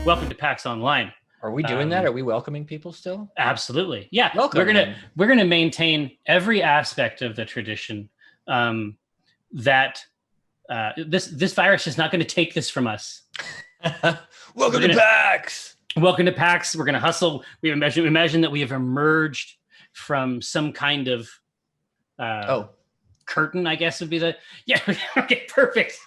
Welcome to PAX Online. Are we doing that? Are we welcoming people still? Absolutely. Yeah. Welcome. We're gonna maintain every aspect of the tradition. That this virus is not going to take this from us. Welcome to PAX. Welcome to PAX. We're going to hustle. We imagine that we have emerged from some kind of curtain, I guess would be the okay, perfect.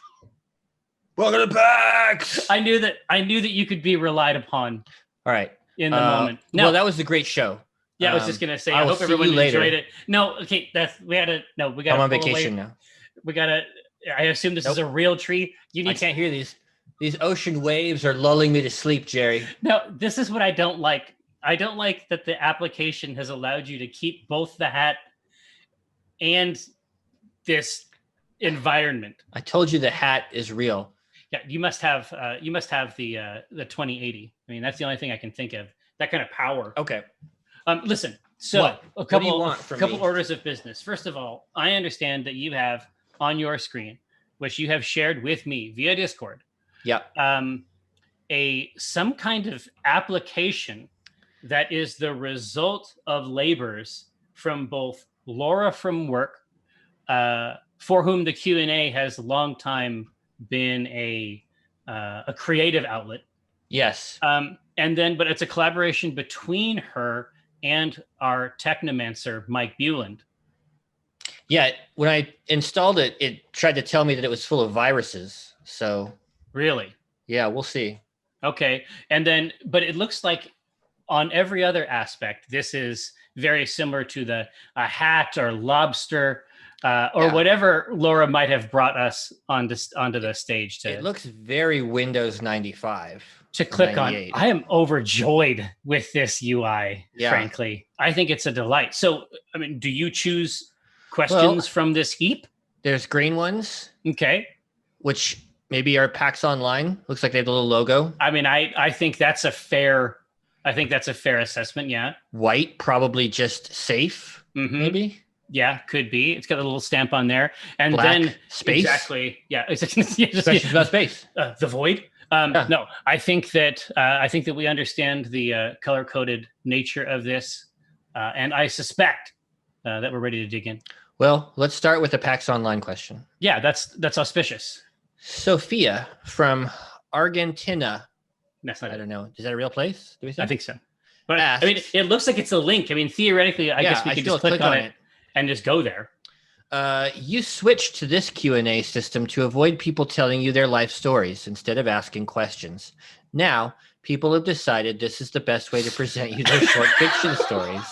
Welcome to PAX. I knew that you could be relied upon. All right. In the moment. No, well, that was a great show. Yeah, I was just gonna say. I hope everyone enjoyed it. No, okay, we got. I'm on vacation now. We gotta. I assume this is a real tree. I can't hear these. These ocean waves are lulling me to sleep, Jerry. No, this is what I don't like. I don't like that the application has allowed you to keep both the hat and this environment. I told you the hat is real. Yeah, you must have the 2080. I mean, that's the only thing I can think of. That kind of power. Okay. Listen. So what do you want from me? Orders of business. First of all, I understand that you have on your screen, which you have shared with me via Discord. Yeah. Some kind of application that is the result of labors from both Laura from work, for whom the Q&A has long time been a creative outlet. Yes. But it's a collaboration between her and our Technomancer, Mike Buland. Yeah, when I installed it, it tried to tell me that it was full of viruses. So really? Yeah, we'll see. Okay. But it looks like on every other aspect, this is very similar to a hat or lobster whatever Laura might have brought us onto the stage to. It looks very Windows 95. To click on. I am overjoyed with this UI, frankly. I think it's a delight. So, I mean, do you choose questions from this heap? There's green ones. Okay. Which maybe are PAX Online. Looks like they have a little logo. I mean, I think that's a fair assessment, yeah. White, probably just safe, maybe. Yeah, could be. It's got a little stamp on there. And black, then space. Exactly. Yeah. Questions about space. The void. No, I think that we understand the color-coded nature of this, and I suspect that we're ready to dig in. Well, let's start with a PAX Online question. Yeah, that's auspicious. Sofia from Argentina. That's not. I don't know. Is that a real place? Do we think? I think so. But I mean, it looks like it's a link. I mean, theoretically, I guess we could just click on it and just go there. You switched to this Q&A system to avoid people telling you their life stories instead of asking questions. Now, people have decided this is the best way to present you their short fiction stories.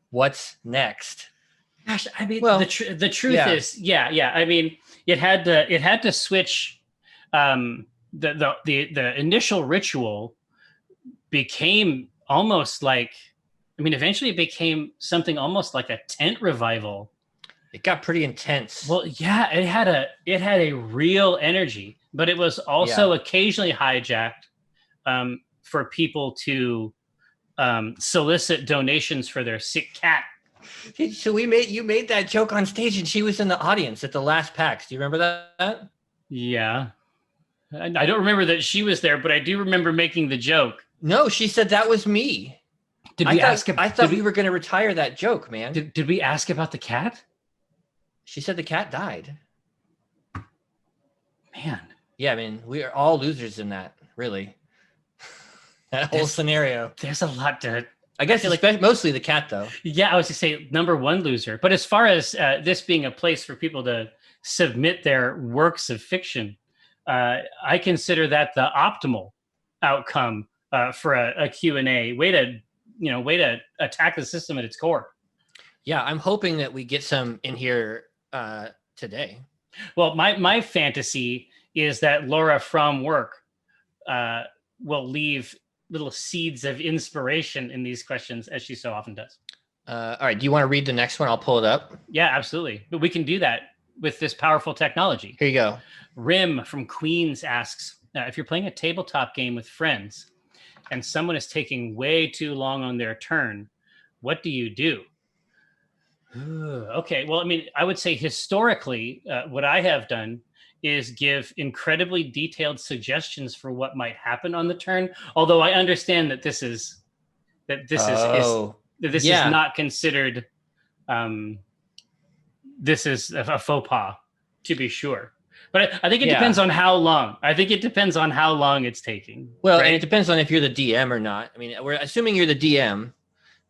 What's next? Gosh, I mean, the truth is, I mean, it had to switch. The initial ritual became almost like, I mean, eventually it became something almost like a tent revival. It got pretty intense. Well, yeah, it had a real energy, but it was also occasionally hijacked for people to solicit donations for their sick cat. So you made that joke on stage, and she was in the audience at the last PAX. Do you remember that? Yeah, I don't remember that she was there, but I do remember making the joke. No, she said that was me. I thought we were going to retire that joke, man. Did we ask about the cat? She said the cat died. Man. Yeah, I mean, we are all losers in that, really. That whole scenario. There's a lot to... I guess mostly the cat, though. Yeah, I was going to say number one loser. But as far as this being a place for people to submit their works of fiction, I consider that the optimal outcome for a Q&A. Way to attack the system at its core. Yeah, I'm hoping that we get some in here today. Well, my fantasy is that Laura from work will leave little seeds of inspiration in these questions, as she so often does. All right. Do you want to read the next one? I'll pull it up. Yeah, absolutely. But we can do that with this powerful technology. Here you go. Rim from Queens asks, if you're playing a tabletop game with friends and someone is taking way too long on their turn, What do you do? Okay, well, I mean, I would say historically, what I have done is give incredibly detailed suggestions for what might happen on the turn. Although I understand that this is Oh, this is yeah. not considered. This is a faux pas, to be sure. But I think it depends on how long. I think it depends on how long it's taking. Well, right? and it depends on if you're the DM or not. I mean, we're assuming you're the DM.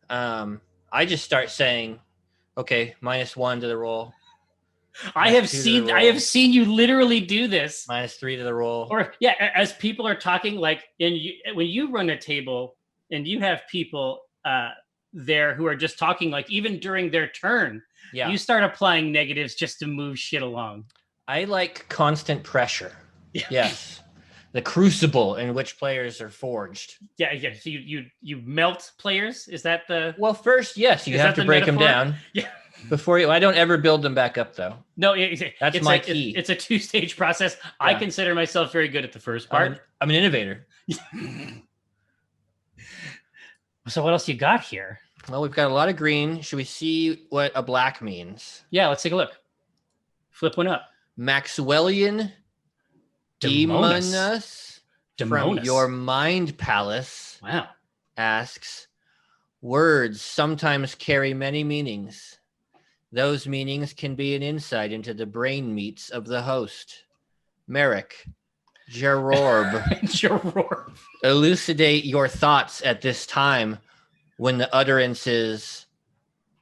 I just start saying, okay, -1 to the roll. I have seen you literally do this. -3 to the roll. Or yeah, as people are talking, like when you run a table and you have people there who are just talking, like even during their turn, you start applying negatives just to move shit along. I like constant pressure. Yes. The crucible in which players are forged. Yeah. So you melt players. Is that the? Well, first, yes, you have to break them down. Yeah. Before you, I don't ever build them back up, though. No, that's my key. It's a 2-stage process. Yeah. I consider myself very good at the first part. I'm an innovator. So what else you got here? Well, we've got a lot of green. Should we see what a black means? Yeah, let's take a look. Flip one up. Maxwelian Deamonus from your mind palace. Wow. Asks, words sometimes carry many meanings. Those meanings can be an insight into the brain meats of the host. Merrick, Gerorb. Gerorb. Elucidate your thoughts at this time when the utterance is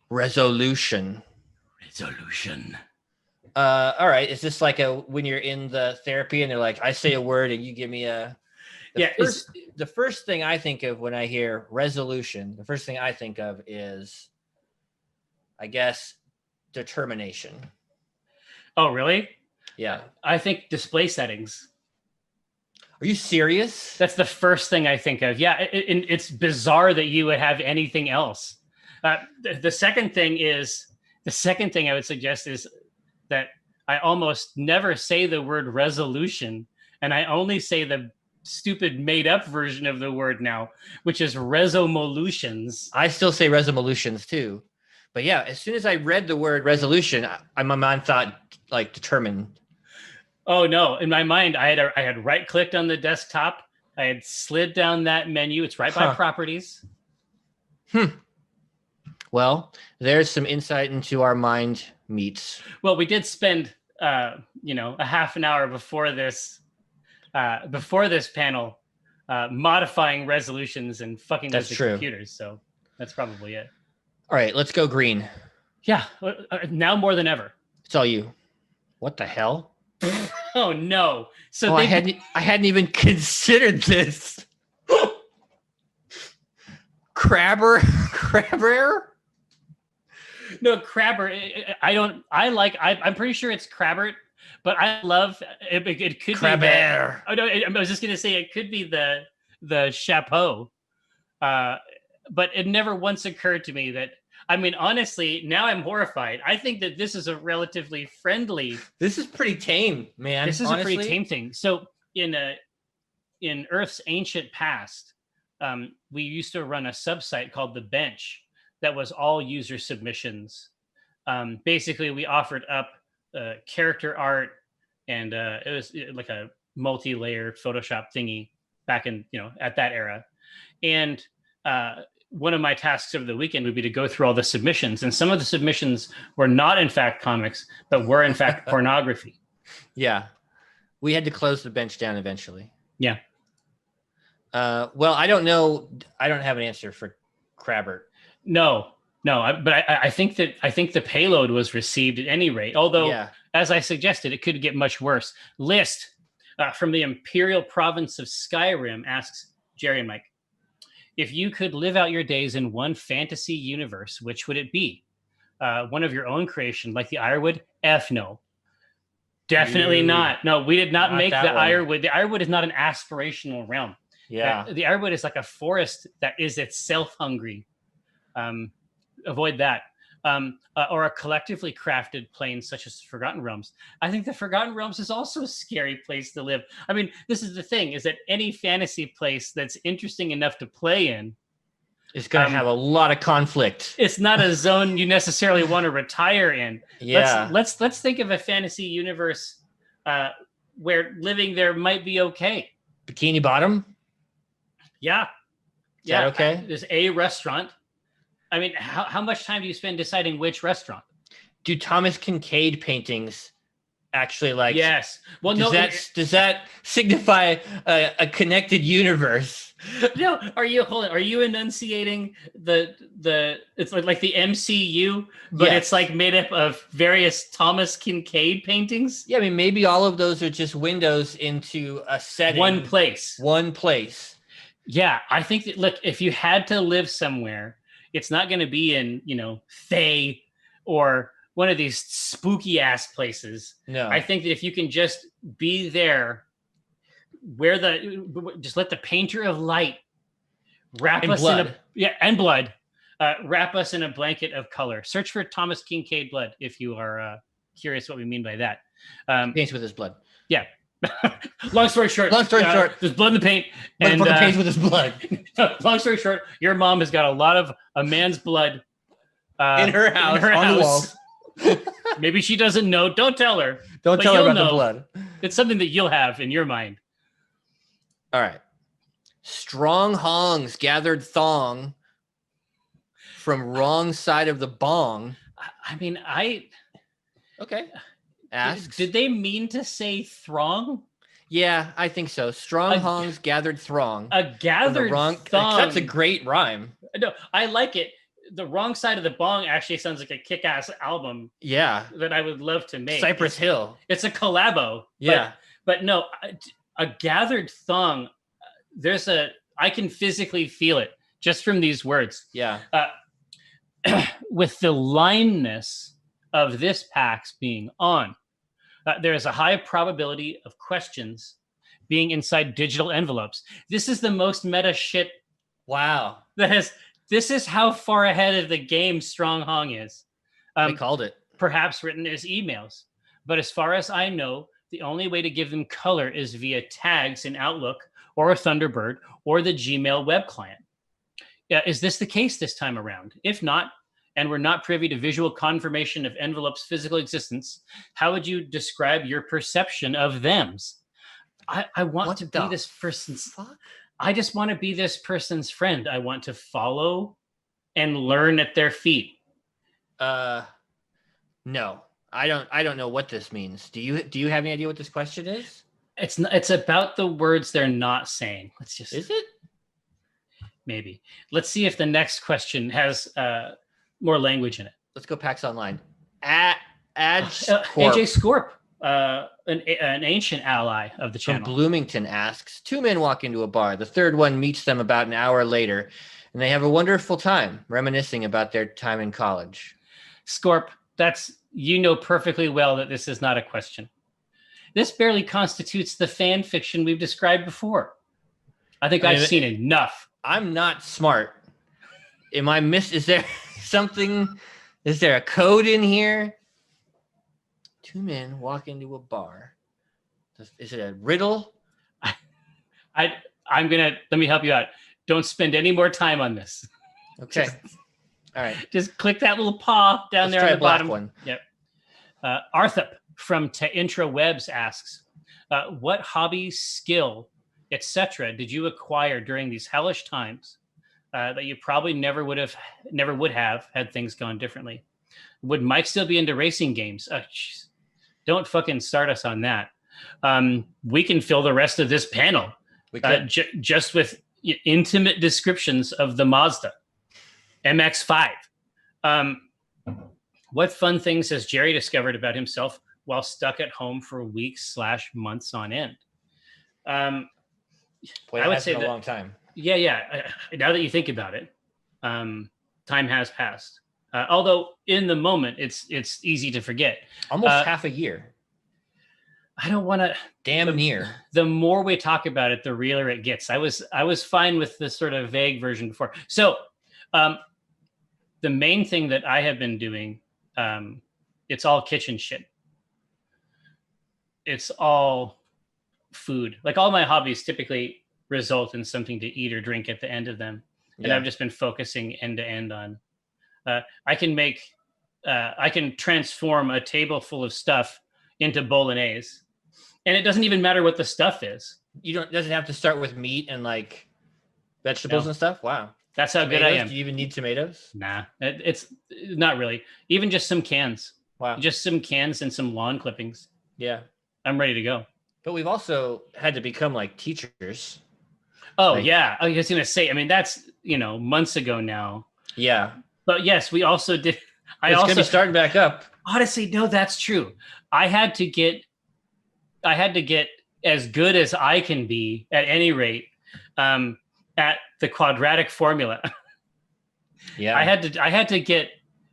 resolution. Resolution. All right. Is this like when you're in the therapy and they're like, I say a word and you give me the first thing I think of when I hear resolution, the first thing I think of is, I guess, determination. Oh, really? Yeah. I think display settings. Are you serious? That's the first thing I think of. Yeah. It's bizarre that you would have anything else. The second thing I would suggest is that I almost never say the word resolution, and I only say the stupid made up version of the word now, which is resolutions. I still say resolutions too. But yeah, as soon as I read the word resolution, my mind thought like determined. Oh no. In my mind, I had right clicked on the desktop. I had slid down that menu. It's right by properties. Well, there's some insight into our mind meets. Well, we did spend a half an hour before this panel modifying resolutions and fucking with the computers. So that's probably it. All right, let's go green. Yeah, now more than ever. It's all you. What the hell? Oh no! So I hadn't even considered this. Crabber. No, Crabber. I'm pretty sure it's Crabbert, but I love it. It could Crabber. be. Oh no! I was just gonna say it could be the chapeau, but it never once occurred to me that. I mean, honestly, now I'm horrified. I think that this is a relatively friendly. This is pretty tame, man. This is a pretty tame thing. So in Earth's ancient past, we used to run a subsite called The Bench that was all user submissions. Basically, we offered up character art, and it was like a multi-layer Photoshop thingy back in at that era, and. One of my tasks over the weekend would be to go through all the submissions. And some of the submissions were not, in fact, comics, but were, in fact, pornography. Yeah. We had to close the bench down eventually. Yeah. Well, I don't know. I don't have an answer for Crabbert. No. But I think the payload was received at any rate. Although, as I suggested, it could get much worse. List from the Imperial Province of Skyrim asks Jerry and Mike, if you could live out your days in one fantasy universe, which would it be? One of your own creation, like the Ironwood? No. Definitely not. No, we did not make the Ironwood. The Ironwood is not an aspirational realm. Yeah. The Ironwood is like a forest that is itself hungry. Avoid that. Or a collectively crafted plane such as Forgotten Realms. I think the Forgotten Realms is also a scary place to live. I mean, this is the thing, is that any fantasy place that's interesting enough to play in It's going to have a lot of conflict. It's not a zone you necessarily want to retire in. Yeah. Let's think of a fantasy universe where living there might be okay. Bikini Bottom? Yeah. Is that okay? There's a restaurant. I mean, how much time do you spend deciding which restaurant? Do Thomas Kincaid paintings actually like? Yes. Well, does that signify a connected universe? No. Are you enunciating it's like the MCU, but Yes. It's like made up of various Thomas Kincaid paintings? Yeah, I mean, maybe all of those are just windows into a setting. One place. Yeah, I think that, look, if you had to live somewhere, it's not going to be in, Thay or one of these spooky ass places. No. I think that if you can just be there just let the painter of light wrap us blood. and blood, wrap us in a blanket of color. Search for Thomas Kincaid blood if you are curious what we mean by that. Paints with his blood. Yeah. Long story short, there's blood in the paint, and paints with his blood. Long story short, your mom has got a lot of a man's blood in her house on the walls. Maybe she doesn't know. Don't tell her. Don't tell her about the blood. It's something that you'll have in your mind. All right. Strong hongs gathered thong from wrong side of the bong. I mean, Okay. Asks. Did they mean to say throng? Yeah, I think so. Strong hongs gathered throng. A gathered thong. That's a great rhyme. No, I like it. The wrong side of the bong actually sounds like a kick-ass album. Yeah. That I would love to make. Cypress Hill. It's a collabo. Yeah. But no, a gathered thong, I can physically feel it just from these words. Yeah. With the lineness of this PAX being on, there is a high probability of questions being inside digital envelopes. This is the most meta shit. Wow. This is how far ahead of the game Strong Hong is. They called it. Perhaps written as emails. But as far as I know, the only way to give them color is via tags in Outlook or a Thunderbird or the Gmail web client. Is this the case this time around? If not, and we're not privy to visual confirmation of envelopes' physical existence, how would you describe your perception of thems? I want to be this person's... Fuck? I just want to be this person's friend. I want to follow and learn at their feet. No, I don't know what this means. Do you have any idea what this question is? It's about the words they're not saying. Is it? Maybe. Let's see if the next question has more language in it. Let's go PAX Online. AJ Scorp, an ancient ally of the channel. From Bloomington asks, 2 men walk into a bar. The third one meets them about an hour later, and they have a wonderful time reminiscing about their time in college. Scorp, you know perfectly well that this is not a question. This barely constitutes the fan fiction we've described before. I think I've seen enough. I'm not smart. Is there something? Is there a code in here? 2 men walk into a bar. Is it a riddle? Let me help you out. Don't spend any more time on this. Okay. All right. Just click that little paw down there on the bottom. One. Yep. Arthup from Intra-Webs asks, what hobby, skill, etc. did you acquire during these hellish times that you probably never would have had things gone differently? Would Mike still be into racing games? Don't fucking start us on that. We can fill the rest of this panel just with intimate descriptions of the Mazda MX-5. What fun things has Jerry discovered about himself while stuck at home for weeks/months on end? I would say a long time. Yeah. Now that you think about it, time has passed. Although in the moment, it's easy to forget. Almost half a year. I don't want to. Damn near. The more we talk about it, the realer it gets. I was fine with this sort of vague version before. So, the main thing that I have been doing, it's all kitchen shit. It's all food. Like all my hobbies typically result in something to eat or drink at the end of them. and I've just been focusing end to end on. I can transform a table full of stuff into bolognese, and it doesn't even matter what the stuff is. Doesn't have to start with meat and like vegetables and stuff. Wow, that's how good I am. Do you even need tomatoes? Nah, it's not really. Even just some cans. Wow, just some cans and some lawn clippings. Yeah, I'm ready to go. But we've also had to become like teachers. Oh yeah, I was gonna say. I mean, that's months ago now. Yeah, but yes, we also did. It's gonna be starting back up. Honestly, no, that's true. I had to get as good as I can be at any rate at the quadratic formula. Yeah, I had to get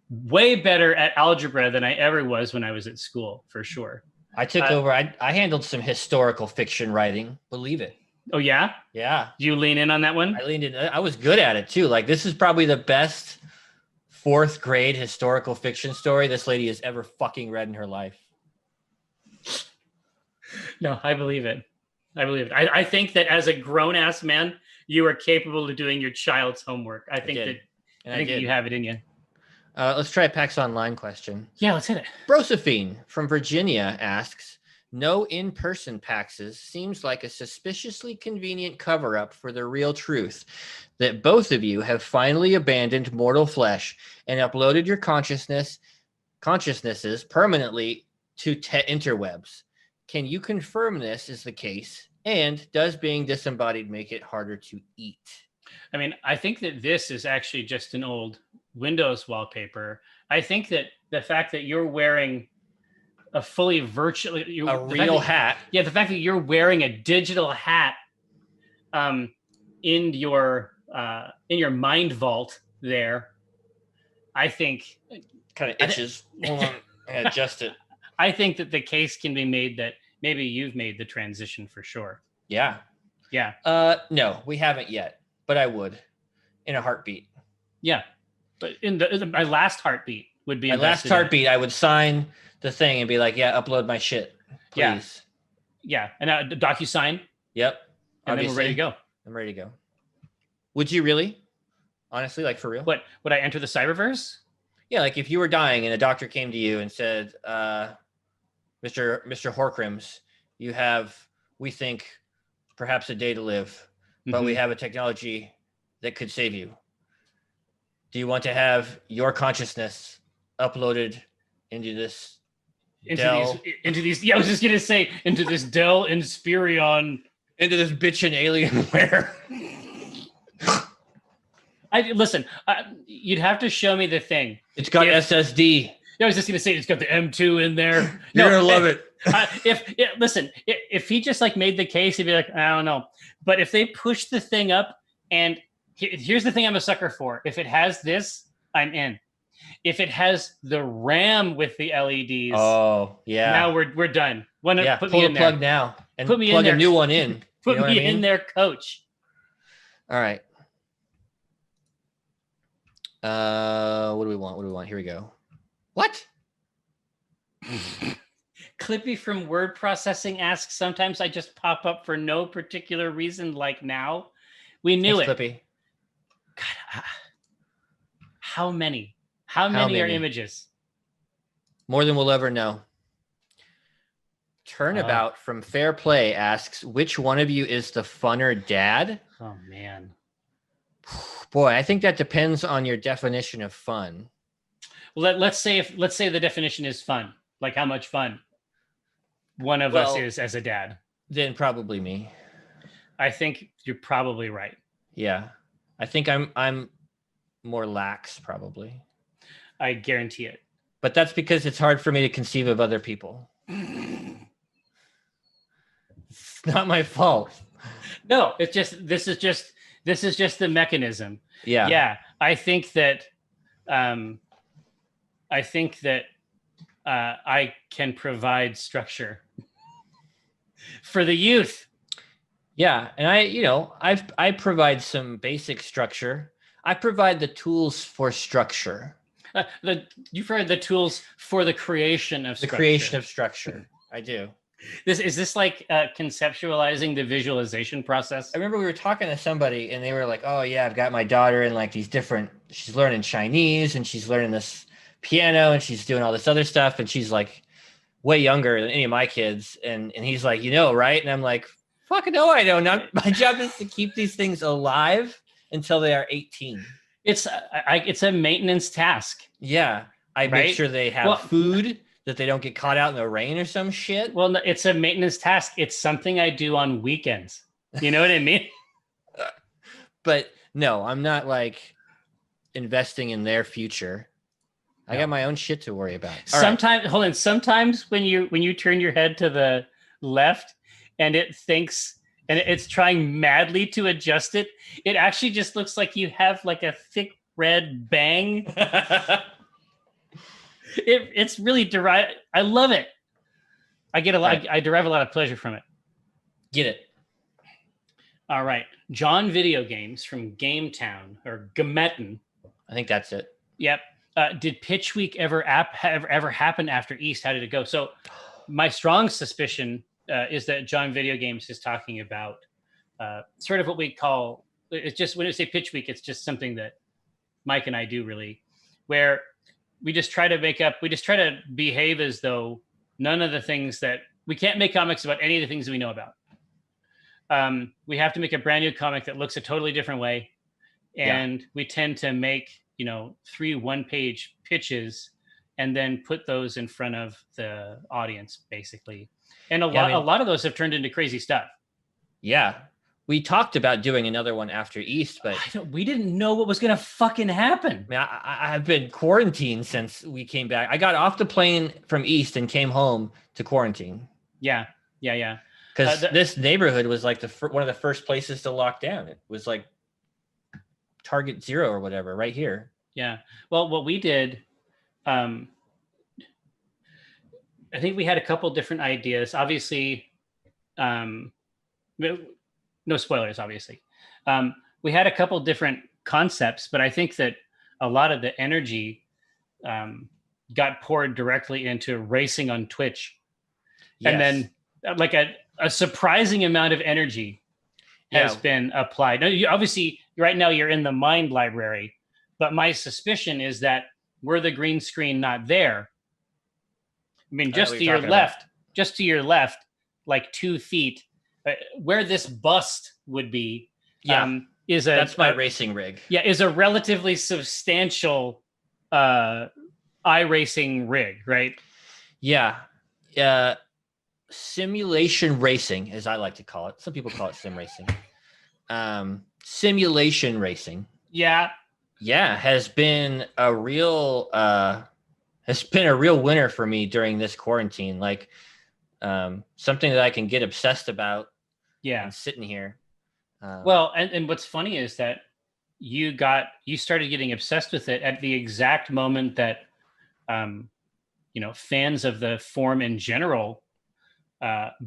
way better at algebra than I ever was when I was at school, for sure. I took over. I handled some historical fiction writing. Believe it. Oh yeah? Yeah. Do you lean in on that one? I leaned in. I was good at it too. Like, this is probably the best 4th grade historical fiction story this lady has ever fucking read in her life. No, I believe it. I think that as a grown-ass man, you are capable of doing your child's homework. I think that you have it in you. Let's try a PAX Online question. Yeah, let's hit it. Brosephine from Virginia asks, no in-person PAXs seems like a suspiciously convenient cover-up for the real truth that both of you have finally abandoned mortal flesh and uploaded your consciousnesses permanently to interwebs. Can you confirm this is the case? And does being disembodied make it harder to eat? I mean, I think that this is actually just an old Windows wallpaper. I think that the fact that you're wearing a fully virtual real hat. Yeah, the fact that you're wearing a digital hat in your mind vault there, I think kind of itches. Hold on, I adjust it. I think that the case can be made that maybe you've made the transition for sure. Yeah. Yeah. No, we haven't yet, but I would in a heartbeat. Yeah. But my last heartbeat would be my last heartbeat. I would sign the thing and be like, yeah, upload my shit, please. Yeah. And DocuSign. Yep. And then we're ready to go. I'm ready to go. Would you really? Honestly, like for real? What, would I enter the cyberverse? Yeah, like if you were dying and a doctor came to you and said, Mr. Horkrims, you have, we think, perhaps a day to live, but we have a technology that could save you. Do you want to have your consciousness uploaded into this Dell? Into these, yeah, I was just going to say, into this Dell Inspiron. Into this bitchin' Alienware. Listen, you'd have to show me the thing. It's got SSD. I was just going to say, it's got the M2 in there. You're going to love it. If he just like made the case, he'd be like, I don't know. But if they push the thing up, and here's the thing I'm a sucker for. If it has this, I'm in. If it has the RAM with the LEDs, oh yeah, now we're done. Pull the plug now and put me plug in there. A new one in. Put me in there, coach. All right. What do we want? Here we go. What? Clippy from word processing asks, sometimes I just pop up for no particular reason, like now. We knew it. Clippy. God, how many? How many are images? More than we'll ever know. Turnabout from Fairplay asks, which one of you is the funner dad? Oh, man. Boy, I think that depends on your definition of fun. Well, let's say the definition is fun. Like how much fun one of us is as a dad. Then probably me. I think you're probably right. Yeah. I think I'm more lax, probably. I guarantee it. But that's because it's hard for me to conceive of other people. It's not my fault. No, it's just this is just the mechanism. Yeah. Yeah. I think that I can provide structure for the youth. Yeah, and I provide some basic structure. I provide the tools for structure. You provide the tools for the creation of structure. The creation of structure. I do. Is this like conceptualizing the visualization process? I remember we were talking to somebody and they were like, oh yeah, I've got my daughter in like these different, she's learning Chinese and she's learning this piano and she's doing all this other stuff. And she's like way younger than any of my kids. And he's like, right? And I'm like, fuck no, I don't. My job is to keep these things alive until they are 18. It's a maintenance task. Yeah. I make sure they have food, that they don't get caught out in the rain or some shit. Well, no, it's a maintenance task. It's something I do on weekends. You know what I mean? But no, I'm not like investing in their future. I got my own shit to worry about. Sometimes when you turn your head to the left and it thinks and it's trying madly to adjust it, it actually just looks like you have like a thick red bang. It's really derived. I love it. I get a lot. I derive a lot of pleasure from it. Get it. All right. John Videogames from Gametown or Gametown. I think that's it. Yep. Did Pitch Week ever happen after East? How did it go? So my strong suspicion is that John Videogames is talking about sort of what we call, it's just when we say Pitch Week, it's just something that Mike and I do really, where we just try to behave as though none of the things that we can't make comics about any of the things that we know about. We have to make a brand new comic that looks a totally different way. And we tend to make, 3 one-page pitches and then put those in front of the audience, basically. And a lot of those have turned into crazy stuff. Yeah. We talked about doing another one after East, but we didn't know what was going to fucking happen. I mean, I've been quarantined since we came back. I got off the plane from East and came home to quarantine. Yeah. Because this neighborhood was like one of the first places to lock down. It was like Target Zero or whatever right here. Yeah. Well, what we did, I think we had a couple different ideas. Obviously, no spoilers, obviously. We had a couple different concepts, but I think that a lot of the energy got poured directly into racing on Twitch. Yes. And then like a surprising amount of energy has been applied. Now, obviously, right now you're in the mind library, but my suspicion is that were the green screen not there, I mean, just to your left, like 2 feet, where this bust would be, that's my racing rig. Yeah, is a relatively substantial iRacing rig, right? Yeah. Simulation racing, as I like to call it. Some people call it sim racing. Simulation racing. Yeah, has been a real winner for me during this quarantine. Like something that I can get obsessed about. Yeah, and sitting here. Well, and what's funny is that you started getting obsessed with it at the exact moment that fans of the form in general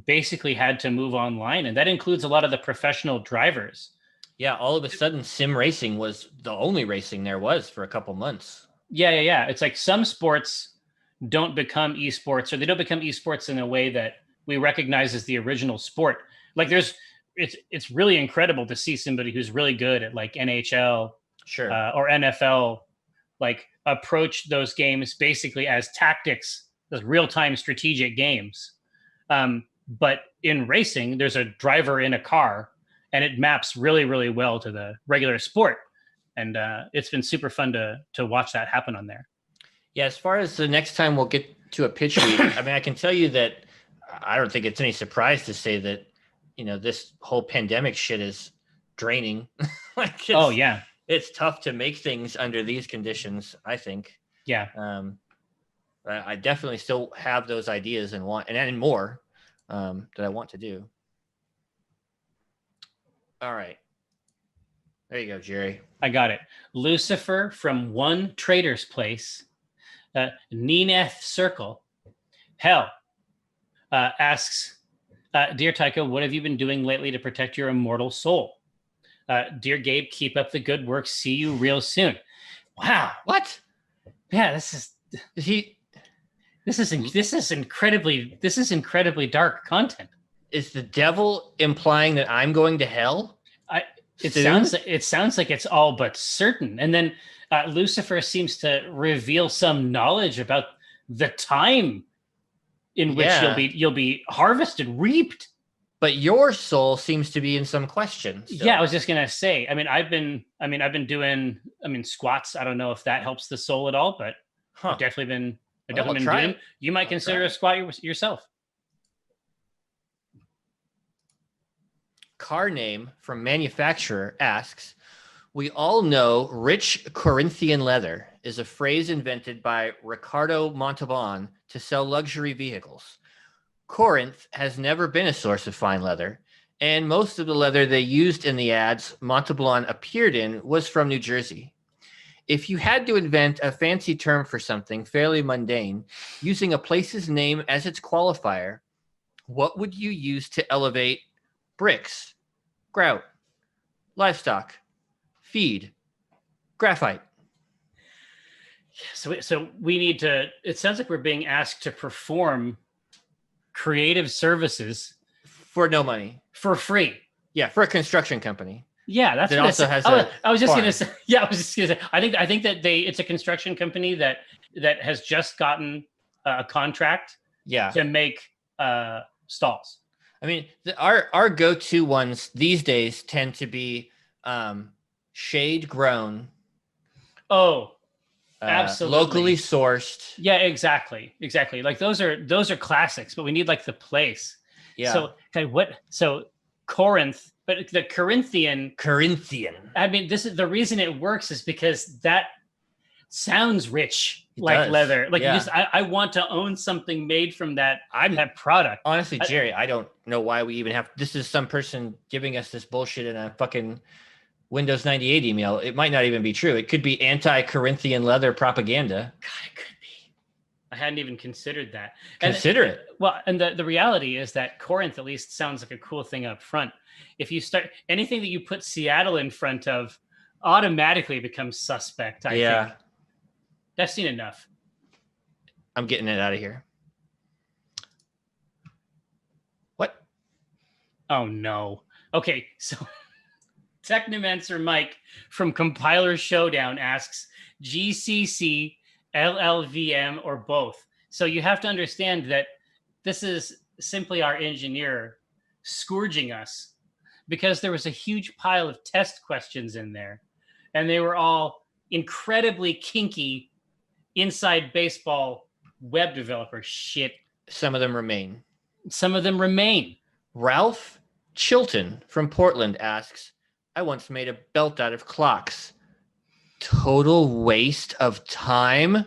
basically had to move online, and that includes a lot of the professional drivers. Yeah, all of a sudden sim racing was the only racing there was for a couple months. Yeah. It's like some sports don't become esports, or they don't become esports in a way that we recognize as the original sport. Like it's really incredible to see somebody who's really good at like NHL or NFL, like approach those games basically as tactics, as real-time strategic games. But in racing, there's a driver in a car and it maps really, really well to the regular sport. And it's been super fun to watch that happen on there. Yeah, as far as the next time we'll get to a pitch week, I mean, I can tell you that I don't think it's any surprise to say that, this whole pandemic shit is draining. It's tough to make things under these conditions, I think. Yeah. I definitely still have those ideas and want and more that I want to do. All right. There you go, Jerry. I got it. Lucifer from One Trader's Place, Nineth Circle, Hell, asks, Dear Tycho, what have you been doing lately to protect your immortal soul? Dear Gabe, keep up the good work. See you real soon. Wow. What? Yeah, this This is incredibly dark content. Is the devil implying that I'm going to hell? It sounds like it's all but certain. And then Lucifer seems to reveal some knowledge about the time in which you'll be harvested, reaped. But your soul seems to be in some question. So. Yeah, I was just gonna say. I've been doing squats. I don't know if that helps the soul at all, but I've definitely been doing them. You might consider a squat yourself. Car name from manufacturer asks, we all know rich Corinthian leather is a phrase invented by Ricardo Montalban to sell luxury vehicles. Corinth has never been a source of fine leather, and most of the leather they used in the ads Montalban appeared in was from New Jersey. If you had to invent a fancy term for something fairly mundane, using a place's name as its qualifier, what would you use to elevate bricks, grout, livestock, feed, graphite? So we need to, it sounds like we're being asked to perform creative services for no money. For free. Yeah, for a construction company. Yeah, that's that also has I was just going to say, I think that it's a construction company that has just gotten a contract to make stalls. I mean, our go-to ones these days tend to be shade grown. Oh, absolutely. Locally sourced. Yeah, exactly. Like those are classics, but we need like the place. Yeah. So so Corinth, but the Corinthian. I mean, this is the reason it works is because that sounds rich, it like does. leather. Like I want to own something made from that product. Honestly, Jerry, I don't know why we even have. This is some person giving us this bullshit in a fucking Windows 98 email. It might not even be true. It could be anti-Corinthian leather propaganda. God, it could be. I hadn't even considered that. Consider it. Well, and the reality is that Corinth at least sounds like a cool thing up front. If you start anything that you put Seattle in front of, automatically becomes suspect. I think. I've seen enough. I'm getting it out of here. What? Oh no. Okay, so Technomancer Mike from Compiler Showdown asks GCC, LLVM, or both. So you have to understand that this is simply our engineer scourging us because there was a huge pile of test questions in there, and they were all incredibly kinky inside baseball web developer shit. Some of them remain. Ralph Chilton from Portland asks, I once made a belt out of clocks. Total waste of time? I'm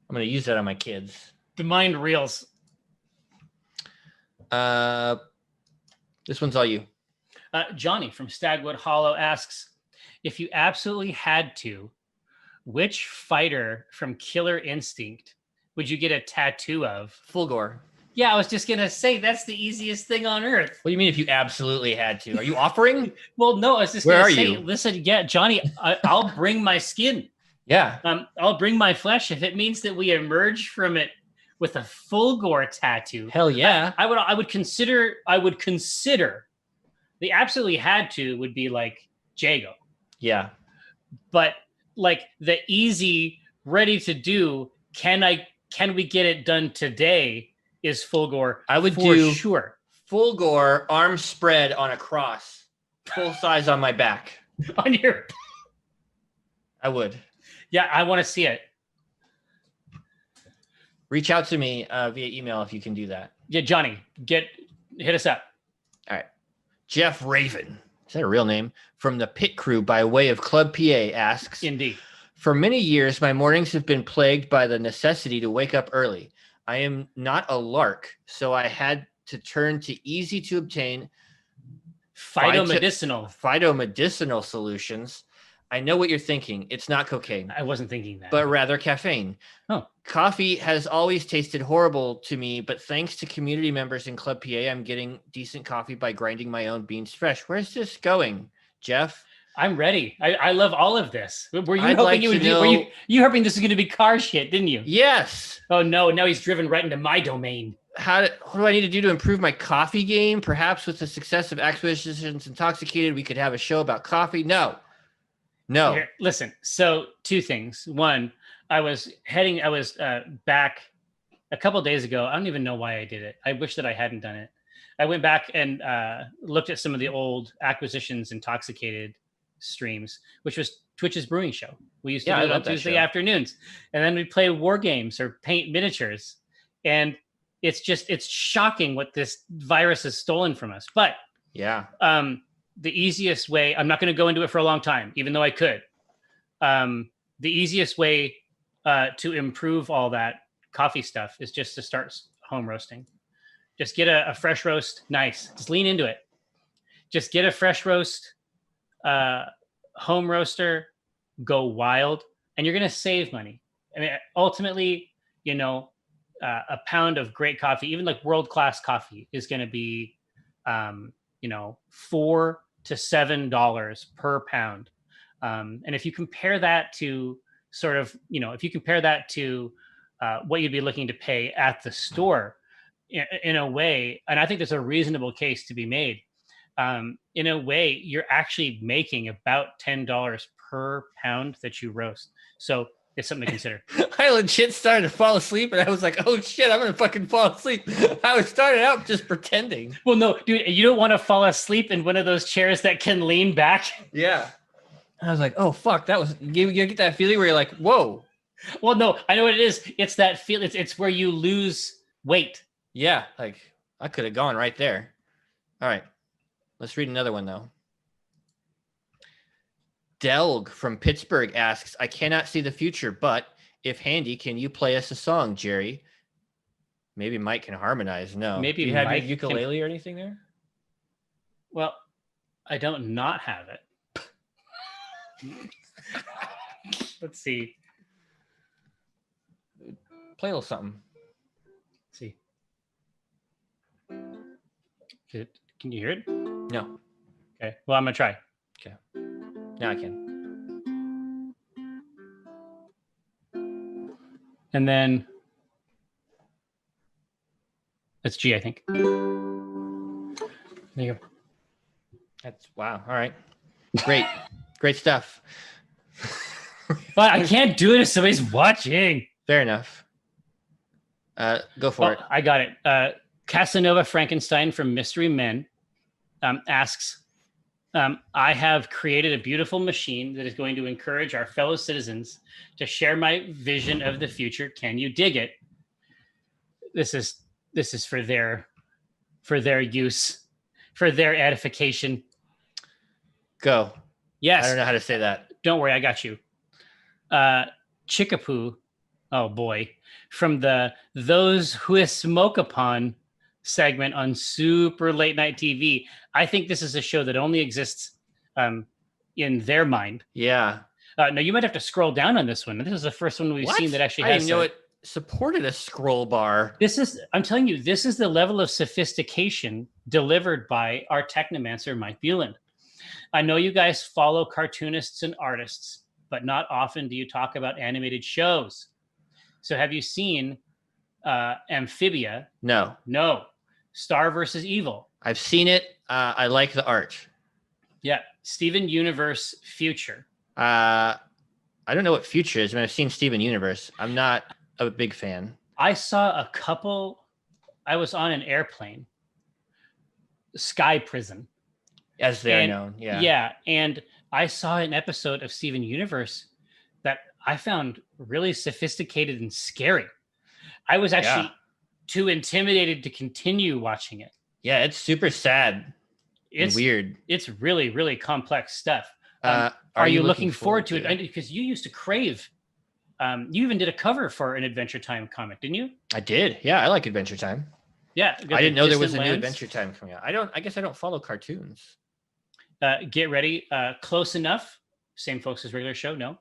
going to use that on my kids. The mind reels. This one's all you. Johnny from Stagwood Hollow asks, if you absolutely had to, which fighter from Killer Instinct would you get a tattoo of? Fulgore. Yeah, I was just going to say that's the easiest thing on earth. What do you mean if you absolutely had to? Are you offering? Well, no, I was just going to say, you? Listen, yeah, Johnny, I'll bring my skin. Yeah. I'll bring my flesh if it means that we emerge from it with a Fulgore tattoo. Hell yeah. I would consider the absolutely had to would be like Jago. Yeah. But like the easy, ready to do, can we get it done today is Fulgore. I would for do sure. Fulgore arms spread on a cross, full size on my back. On your I would. Yeah, I want to see it. Reach out to me via email if you can do that. Yeah, Johnny, hit us up. All right. Jeff Raven, is that a real name? From the Pit Crew by way of Club PA asks, Indeed. For many years, my mornings have been plagued by the necessity to wake up early. I am not a lark, so I had to turn to easy to obtain phytomedicinal solutions. I know what you're thinking. It's not cocaine. I wasn't thinking that. But rather caffeine. Oh. Coffee has always tasted horrible to me, but thanks to community members in Club PA, I'm getting decent coffee by grinding my own beans fresh. Where's this going, Jeff? I'm ready. I love all of this. Were you I'd hoping like you to would be? know- You hoping this is going to be car shit, didn't you? Yes. Oh no! Now he's driven right into my domain. What do I need to do to improve my coffee game? Perhaps with the success of Acquisitions Intoxicated, we could have a show about coffee. No. Here, listen. So 2 things. One, I was back a couple days ago. I don't even know why I did it. I wish that I hadn't done it. I went back and looked at some of the old Acquisitions Intoxicated streams, which was Twitch's brewing show. We used to do it on Tuesday afternoons, and then we play war games or paint miniatures, and it's shocking what this virus has stolen from us. But yeah, the easiest way, I'm not going to go into it for a long time, even though I could. The easiest way to improve all that coffee stuff is just to start home roasting. Just get a fresh roast. Nice. Just lean into it. Just get a fresh roast, home roaster, go wild, and you're going to save money. I mean, ultimately, a pound of great coffee, even like world-class coffee, is going to be, $4 to $7 per pound. And if you compare that to what you'd be looking to pay at the store, in a way, and I think there's a reasonable case to be made. In a way, you're actually making about $10 per pound that you roast. So it's something to consider. I legit started to fall asleep, and I was like, "Oh shit, I'm gonna fucking fall asleep." I was started out just pretending. Well, no, dude, you don't want to fall asleep in one of those chairs that can lean back. Yeah. I was like, "Oh fuck, that was." You get that feeling where you're like, "Whoa." Well, no, I know what it is. It's that feel. It's where you lose weight. Yeah, like I could have gone right there. All right, let's read another one though. Delg from Pittsburgh asks, I cannot see the future, but if handy, can you play us a song, Jerry? Maybe Mike can harmonize. No. Maybe do you have Mike your ukulele or anything there? Well, I don't not have it. Let's see. Play a little something. Let's see. Can you hear it? No. Okay. Well, I'm gonna try. Okay. Now I can. And then that's G, I think. There you go. That's wow. All right. Great. Great stuff. But I can't do it if somebody's watching. Fair enough. Go for it. I got it. Casanova Frankenstein from Mystery Men asks, I have created a beautiful machine that is going to encourage our fellow citizens to share my vision of the future. Can you dig it? This is for their use, for their edification. Go. Yes. I don't know how to say that. Don't worry, I got you. Chickapoo, oh boy, from the Those Who Smoke Upon segment on super late night TV. I think this is a show that only exists in their mind. Yeah. No, you might have to scroll down on this one. This is the first one we've seen that actually has. I didn't know it supported a scroll bar. I'm telling you, this is the level of sophistication delivered by our Technomancer, Mike Bueland. I know you guys follow cartoonists and artists, but not often do you talk about animated shows. So have you seen Amphibia? No. Star versus Evil. I've seen it. I like the art. Yeah. Steven Universe Future. I don't know what Future is. I mean, I've seen Steven Universe. I'm not a big fan. I saw a couple. I was on an airplane. Sky Prison. As they're known. Yeah. Yeah. And I saw an episode of Steven Universe that I found really sophisticated and scary. I was actually too intimidated to continue watching it. Yeah, it's super sad. It's weird. It's really, really complex stuff. Are you looking forward to it? Because you used to crave. You even did a cover for an Adventure Time comic, didn't you? I did. Yeah, I like Adventure Time. Yeah, I didn't know there was a new Adventure Time coming out. I guess I don't follow cartoons. Get ready. Close Enough. Same folks as regular show. No.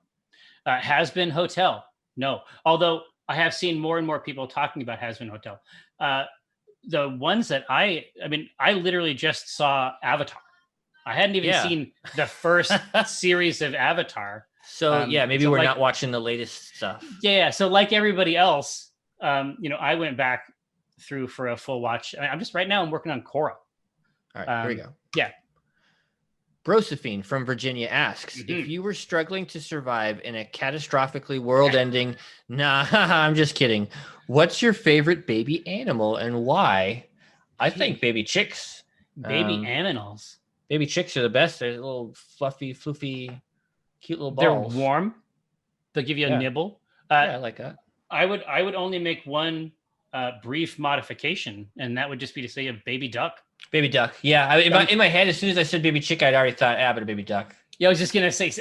Has Been Hotel. No. Although I have seen more and more people talking about Has Been Hotel. The ones that I literally just saw Avatar. I hadn't even seen the first series of Avatar. So maybe we're not watching the latest stuff. Yeah. So like everybody else, I went back through for a full watch. I'm working on Korra. All right, here we go. Yeah. Brosephine from Virginia asks, if you were struggling to survive in a catastrophically world-ending... Nah, I'm just kidding. What's your favorite baby animal and why? I think baby chicks. Baby animals. Baby chicks are the best. They're little fluffy, floofy, cute little balls. They're warm. They'll give you a nibble. I like that. I would only make one brief modification, and that would just be to say a baby duck. Baby duck. Yeah. In my head, as soon as I said baby chick, I'd already thought, but a baby duck. Yeah, I was just going to say,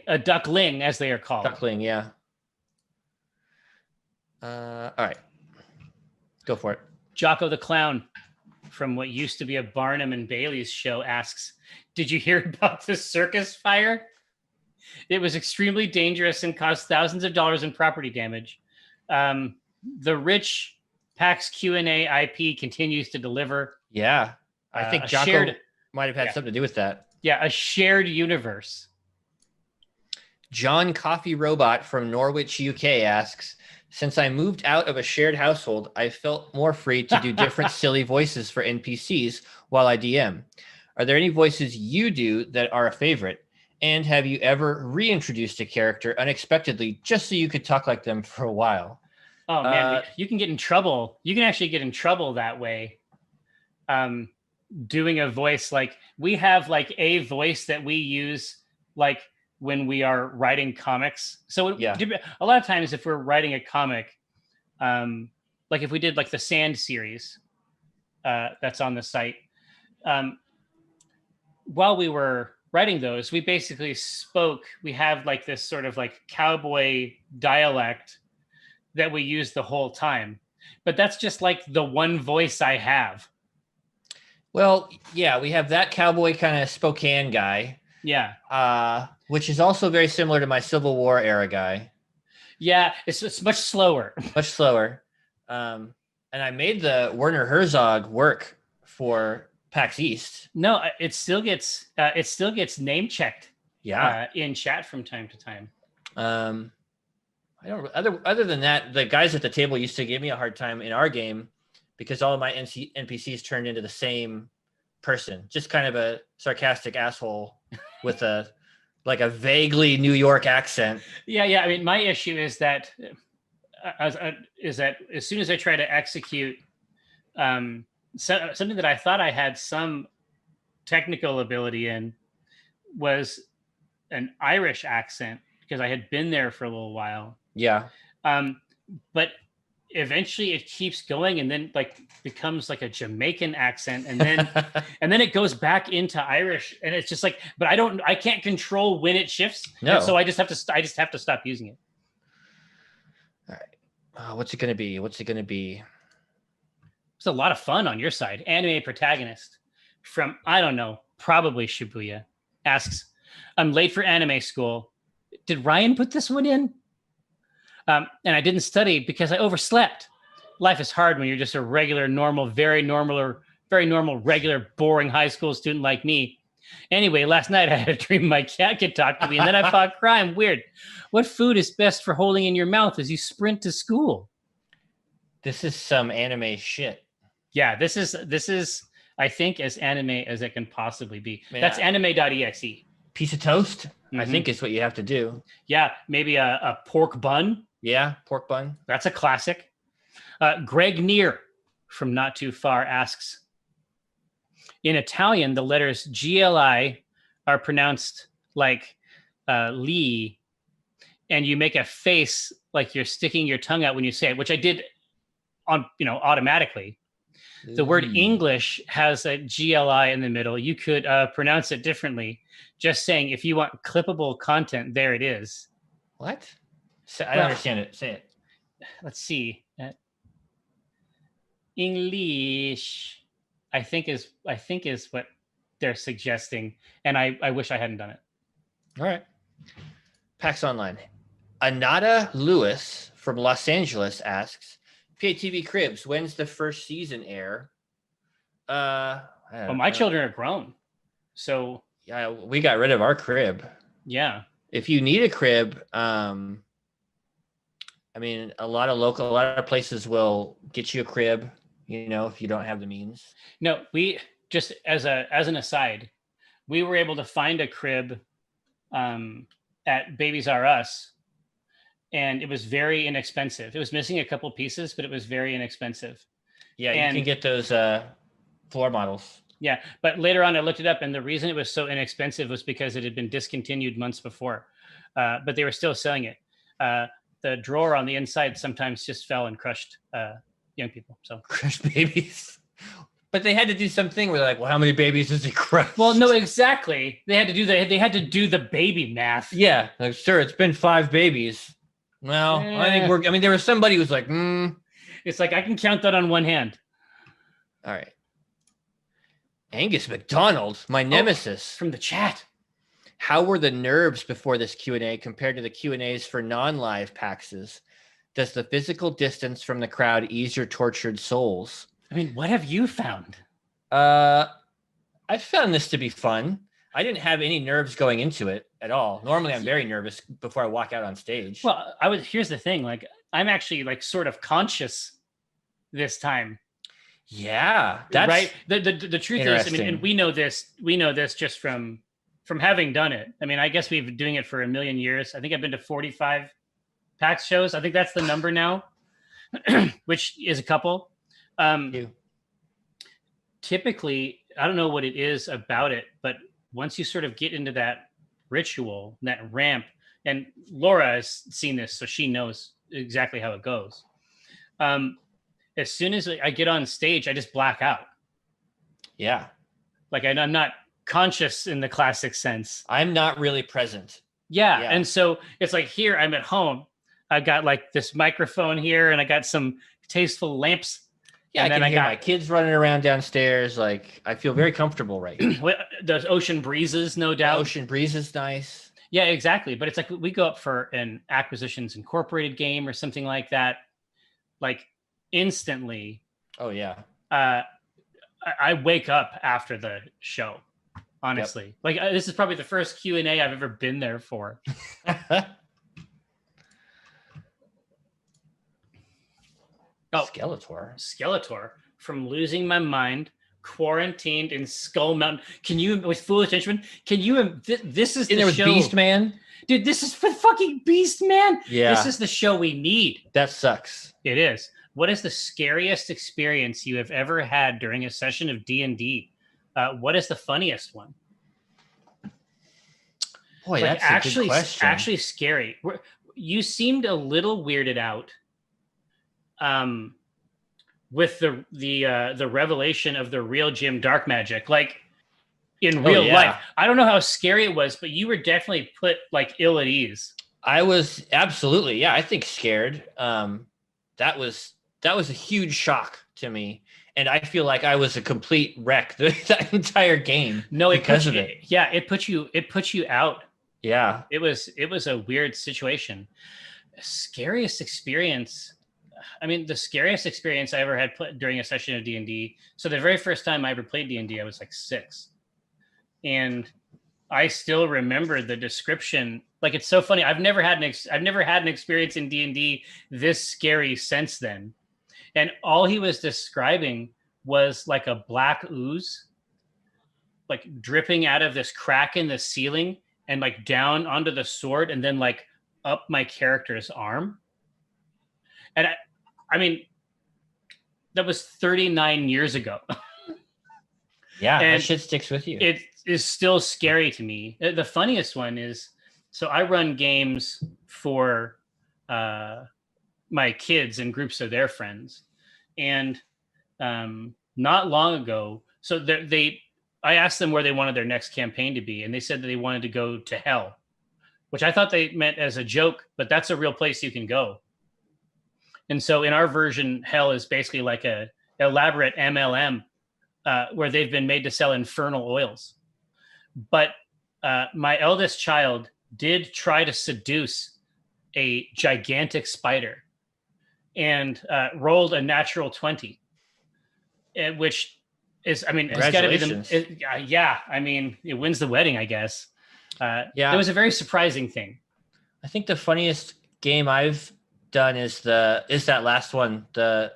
a duckling, as they are called. Duckling, yeah. All right. Go for it. Jocko the Clown, from what used to be a Barnum and Bailey's show, asks, did you hear about the circus fire? It was extremely dangerous and caused thousands of dollars in property damage. The rich PAX Q&A IP continues to deliver. Yeah. I think Jocko might have had something to do with that. Yeah, a shared universe. John Coffee Robot from Norwich, UK asks, since I moved out of a shared household, I felt more free to do different silly voices for NPCs while I DM. Are there any voices you do that are a favorite? And have you ever reintroduced a character unexpectedly just so you could talk like them for a while? Oh, man, you can get in trouble. You can actually get in trouble that way. Doing a voice, like we have like a voice that we use like when we are writing comics. So a lot of times if we're writing a comic, like if we did like the Sand series that's on the site, while we were writing those, we basically we have like this sort of like cowboy dialect that we use the whole time. But that's just like the one voice I have. Well, yeah, we have that cowboy kind of Spokane guy. Yeah. Which is also very similar to my Civil War era guy. Yeah, it's much slower. Much slower. And I made the Werner Herzog work for PAX East. No, it still gets name checked. Yeah. In chat from time to time. I don't. Other than that, the guys at the table used to give me a hard time in our game because all of my NPCs turned into the same person, just kind of a sarcastic asshole with a vaguely New York accent. Yeah. I mean, my issue is that as soon as I try to execute something that I thought I had some technical ability in was an Irish accent because I had been there for a little while. Yeah. But eventually it keeps going and then like becomes like a Jamaican accent and then and then it goes back into Irish and it's just like, but I can't control when it shifts. No. So I just have to stop using it. All right. What's it going to be? It's a lot of fun on your side. Anime protagonist from, I don't know, probably Shibuya asks, I'm late for anime school. Did Ryan put this one in? And I didn't study because I overslept. Life is hard when you're just a regular, normal, very normal, regular, boring high school student like me. Anyway, last night I had a dream my cat could talk to me, and then I fought crime. Weird. What food is best for holding in your mouth as you sprint to school? This is some anime shit. Yeah, this is I think as anime as it can possibly be. Man, that's anime.exe. Piece of toast, I think is what you have to do. Yeah, maybe a pork bun. Yeah, pork bun. That's a classic. Greg Neer from Not Too Far asks, in Italian, the letters GLI are pronounced like Lee, and you make a face like you're sticking your tongue out when you say it, which I did on automatically. The word English has a GLI in the middle. You could pronounce it differently. Just saying, if you want clippable content, there it is. What? I don't understand it. Say it. Let's see. English, I think is what they're suggesting, and I wish I hadn't done it. All right. PAX Online. Anada Lewis from Los Angeles asks, PATV Cribs, when's the first season air? Well, my children are grown, so Yeah, we got rid of our crib. Yeah. If you need a crib, I mean, a lot of places will get you a crib, if you don't have the means. No, we just as an aside, we were able to find a crib at Babies R Us, and it was very inexpensive. It was missing a couple pieces, but it was very inexpensive. Yeah, you can get those floor models. Yeah, but later on I looked it up, and the reason it was so inexpensive was because it had been discontinued months before, but they were still selling it. The drawer on the inside sometimes just fell and crushed young people. So crushed babies. But they had to do something where they're like, well, how many babies does it crush? Well, no, exactly. They had to do the baby math. Yeah, like, sure, it's been 5 babies. Well, I think there was somebody who's like, It's like I can count that on one hand. All right. Angus McDonald, my nemesis. From the chat. How were the nerves before this Q&A compared to the Q&As for non-live PAXs? Does the physical distance from the crowd ease your tortured souls? I mean, what have you found? I found this to be fun. I didn't have any nerves going into it at all. Normally, I'm very nervous before I walk out on stage. Well, here's the thing. Like, I'm actually like sort of conscious this time. Yeah, that's right. The truth is, I mean, and we know this just from having done it. I mean, I guess we've been doing it for a million years. I think I've been to 45 PAX shows. I think that's the number now, which is a couple. Typically, I don't know what it is about it, but once you sort of get into that ritual, that ramp, and Laura has seen this, so she knows exactly how it goes. As soon as I get on stage, I just black out. Yeah. Like I'm not conscious in the classic sense. I'm not really present. Yeah. And so it's like here, I'm at home. I've got like this microphone here and I got some tasteful lamps. Yeah, and then I got my kids running around downstairs. Like I feel very comfortable right now. The ocean breezes, no doubt. The ocean breeze is nice. Yeah, exactly. But it's like we go up for an Acquisitions Incorporated game or something like that. Like instantly. Oh yeah. I wake up after the show. Honestly, yep. Like this is probably the first Q&A I've ever been there for. Skeletor from Losing My Mind, quarantined in Skull Mountain. Can you, with Foolish Henchman? Can you? This is the show. Beast Man, dude. This is for fucking Beast Man. Yeah, this is the show we need. That sucks. It is. What is the scariest experience you have ever had during a session of D&D? What is the funniest one? Boy, like that's a good question. Actually scary. You seemed a little weirded out with the revelation of the real Jim Dark Magic, like in real life. I don't know how scary it was, but you were definitely put like ill at ease. I was absolutely, I think scared. That was a huge shock to me. And I feel like I was a complete wreck that entire game. No, because of it. Yeah, it put you out. Yeah. It was a weird situation. Scariest experience. I mean, the scariest experience I ever had during a session of D&D. So the very first time I ever played D&D, I was like 6. And I still remember the description. Like, it's so funny. I've never had an experience in D&D this scary since then. And all he was describing was like a black ooze, like dripping out of this crack in the ceiling and like down onto the sword and then like up my character's arm. And I mean, that was 39 years ago. Yeah, and that shit sticks with you. It is still scary to me. The funniest one is, so I run games for my kids and groups of their friends. And not long ago, so I asked them where they wanted their next campaign to be, and they said that they wanted to go to hell, which I thought they meant as a joke, but that's a real place you can go. And so in our version, hell is basically like a elaborate MLM where they've been made to sell infernal oils. But my eldest child did try to seduce a gigantic spider and rolled a natural 20, which It's got to be Congratulations. yeah. I mean, it wins the wedding, I guess. Yeah. It was a very surprising thing. I think the funniest game I've done is that last one, the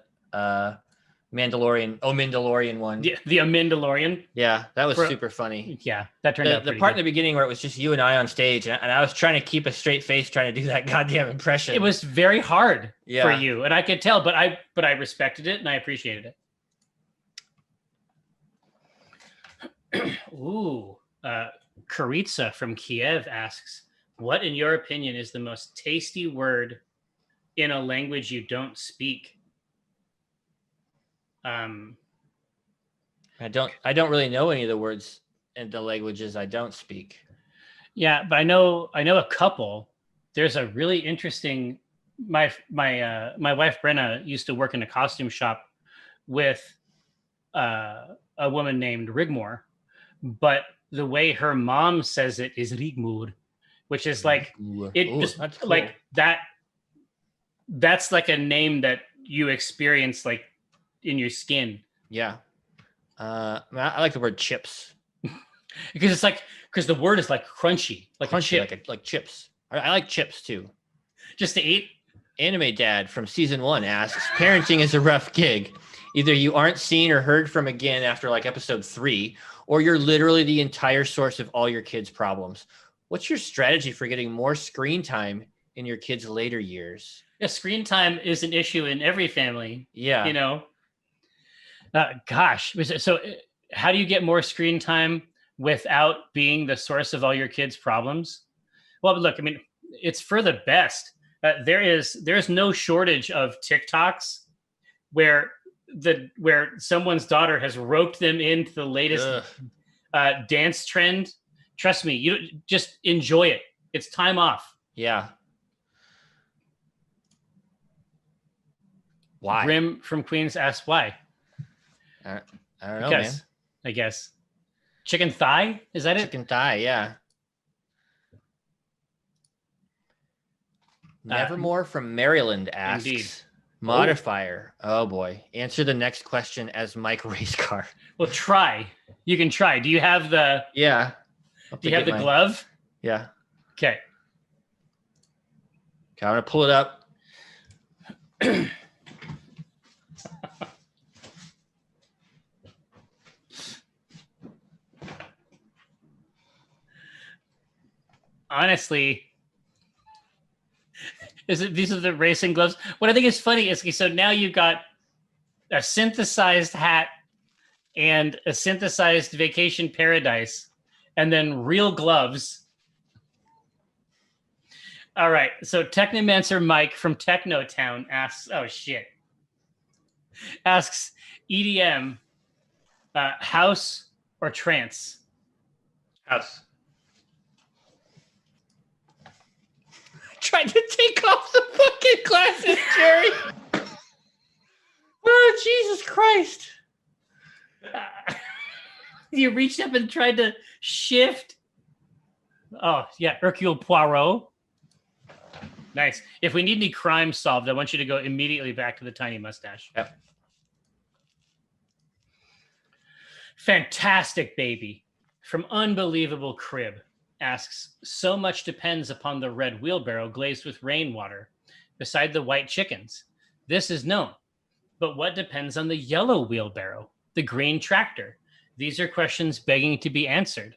Mandalorian one. The Mandalorian. Yeah, that was super funny. Yeah, that turned out the pretty part good. In the beginning where it was just you and I on stage, and I was trying to keep a straight face, trying to do that goddamn impression. It was very hard for you, and I could tell, but I respected it and I appreciated it. Ooh, Karitsa from Kiev asks, "What, in your opinion, is the most tasty word in a language you don't speak?" I don't really know any of the words in the languages I don't speak. Yeah, but I know a couple. There's a really interesting. My wife Brenna used to work in a costume shop with a woman named Rigmore, but the way her mom says it is Rigmur, which is like that's cool. Like that. That's like a name that you experience like in your skin. Yeah. I like the word chips because the word is like crunchy, like crunchy, like chips. I like chips too. Just to eat. Anime Dad from season 1 asks, parenting is a rough gig. Either you aren't seen or heard from again after like episode 3, or you're literally the entire source of all your kids' problems. What's your strategy for getting more screen time in your kids' later years? Yeah, screen time is an issue in every family. Yeah. You know, gosh. So how do you get more screen time without being the source of all your kids' problems? Well, look, I mean, it's for the best. There's no shortage of TikToks where someone's daughter has roped them into the latest dance trend. Trust me, you just enjoy it. It's time off. Yeah. Why? Grim from Queens asks why. I don't know, man. I guess. Chicken thigh? Is that it? Chicken thigh, yeah. Nevermore from Maryland asks, indeed. Modifier. Oh boy. Answer the next question as Mike Racecar. Well, try. You can try. Do you have the... Yeah. Do you have the glove? Yeah. Okay. I'm going to pull it up. Honestly, these are the racing gloves. What I think is funny is, so now you've got a synthesized hat and a synthesized vacation paradise, and then real gloves. All right. So Technomancer Mike from Technotown asks, asks EDM, house or trance? House. Tried to take off the fucking glasses, Jerry. Oh, Jesus Christ. You reached up and tried to shift. Oh, yeah. Hercule Poirot. Nice. If we need any crime solved, I want you to go immediately back to the tiny mustache. Yep. Fantastic Baby from Unbelievable Crib asks, so much depends upon the red wheelbarrow glazed with rainwater beside the white chickens. This is known. But what depends on the yellow wheelbarrow, the green tractor? These are questions begging to be answered.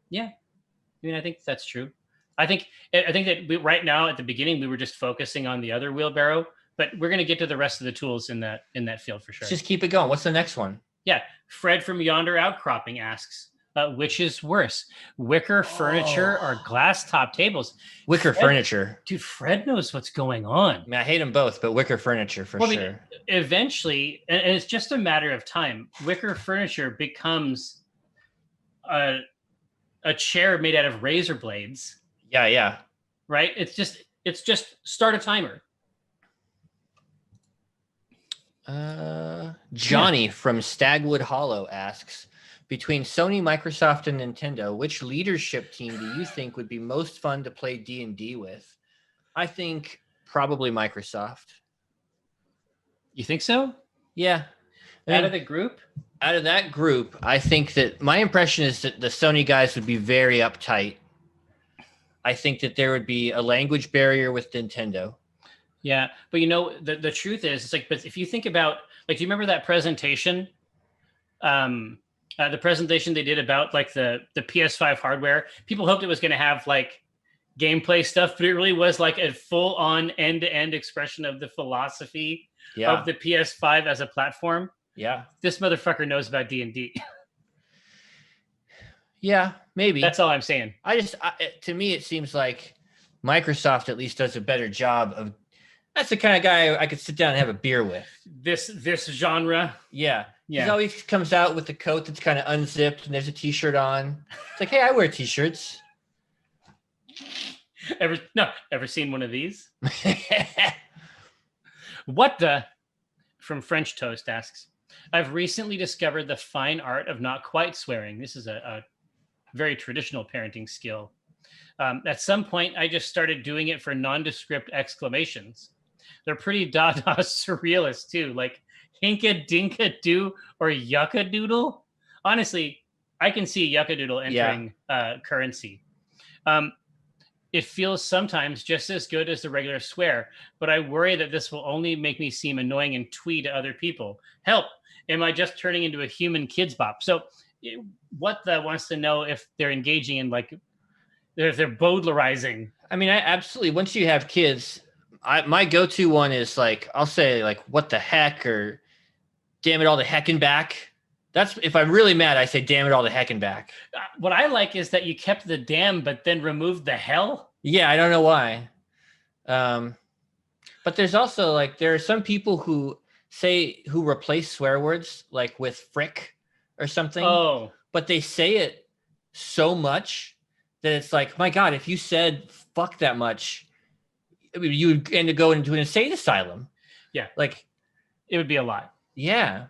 Yeah. I mean, I think that's true. I think that right now at the beginning, we were just focusing on the other wheelbarrow, but we're going to get to the rest of the tools in that field for sure. Let's just keep it going. What's the next one? Yeah. Fred from Yonder Outcropping asks, which is worse, wicker furniture or glass top tables? Wicker furniture. Dude, Fred knows what's going on. I mean, I hate them both, but wicker furniture for sure. I mean, eventually, and it's just a matter of time, wicker furniture becomes a chair made out of razor blades. Yeah. Right? It's just start a timer. Johnny from Stagwood Hollow asks, between Sony, Microsoft, and Nintendo, which leadership team do you think would be most fun to play D&D with? I think probably Microsoft. You think so? Yeah. Out of the group? Out of that group, I think that my impression is that the Sony guys would be very uptight. I think that there would be a language barrier with Nintendo. Yeah, but the truth is, it's like, but if you think about, like, do you remember that presentation? The presentation they did about like the PS5 hardware. People hoped it was going to have like gameplay stuff, but it really was like a full-on end-to-end expression of the philosophy of the PS5 as a platform. Yeah, this motherfucker knows about D&D. Yeah, maybe. That's all I'm saying. To me, it seems like Microsoft at least does a better job of. That's the kind of guy I could sit down and have a beer with. This genre. Yeah. He always comes out with the coat that's kind of unzipped and there's a t-shirt on. It's like, hey, I wear t-shirts. Ever seen one of these? What the? From French Toast asks, I've recently discovered the fine art of not quite swearing. This is a very traditional parenting skill. At some point, I just started doing it for nondescript exclamations. They're pretty dada surrealist too, like hinka dinka doo or yucca doodle. Honestly, I can see yucca doodle entering currency. It feels sometimes just as good as the regular swear, but I worry that this will only make me seem annoying and twee to other people. Help! Am I just turning into a human kids bop? So what the wants to know if they're engaging in like, if they're bowdlerizing. I mean, I absolutely, once you have kids, my go-to one is like, I'll say like, what the heck, or damn it all the heckin' back. That's, if I'm really mad, I say, damn it all the heckin' back. What I like is that you kept the damn, but then removed the hell. Yeah, I don't know why. But there's also like, there are some people who replace swear words like with frick or something. Oh. But they say it so much that it's like, my God, if you said fuck that much, I mean, you would end up going into an insane asylum. Yeah. Like, it would be a lot. Yeah.